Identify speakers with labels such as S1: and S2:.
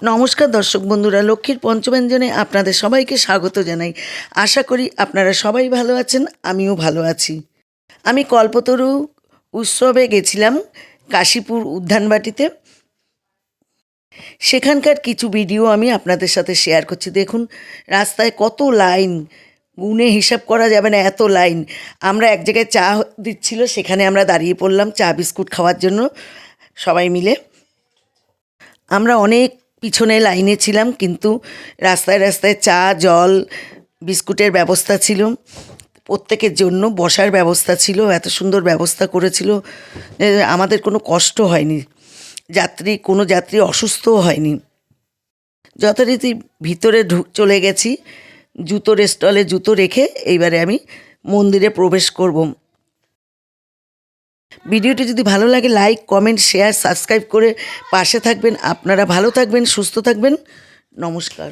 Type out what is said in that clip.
S1: নমস্কার দর্শক বন্ধুরা, লক্ষ্মীর পঞ্চব্যঞ্জনে আপনাদের সবাইকে স্বাগত জানাই। আশা করি আপনারা সবাই ভালো আছেন, আমিও ভালো আছি। আমি কল্পতরু উৎসবে গেছিলাম কাশীপুর উদ্যানবাটিতে। সেখানকার কিছু ভিডিও আমি আপনাদের সাথে শেয়ার করছি। দেখুন রাস্তায় কত লাইন, গুনে হিসাব করা যাবে না, এত লাইন। আমরা এক জায়গায় চা দিচ্ছিল, সেখানে আমরা দাঁড়িয়ে পড়লাম চা বিস্কুট খাওয়ার জন্য সবাই মিলে। আমরা অনেক পিছনে লাইনে ছিলাম, কিন্তু রাস্তায় রাস্তায় চা, জল, বিস্কুটের ব্যবস্থা ছিল, প্রত্যেকের জন্য বসার ব্যবস্থা ছিল। এত সুন্দর ব্যবস্থা করেছিল যে আমাদের কোনো কষ্ট হয়নি, কোনো যাত্রী অসুস্থও হয়নি। যথারীতি ভিতরে চলে গেছি, জুতোর স্টলে জুতো রেখে এইবারে আমি মন্দিরে প্রবেশ করব। ভিডিওটি যদি ভালো লাগে লাইক, কমেন্ট, শেয়ার, সাবস্ক্রাইব করে পাশে থাকবেন। আপনারা ভালো থাকবেন, সুস্থ থাকবেন। নমস্কার।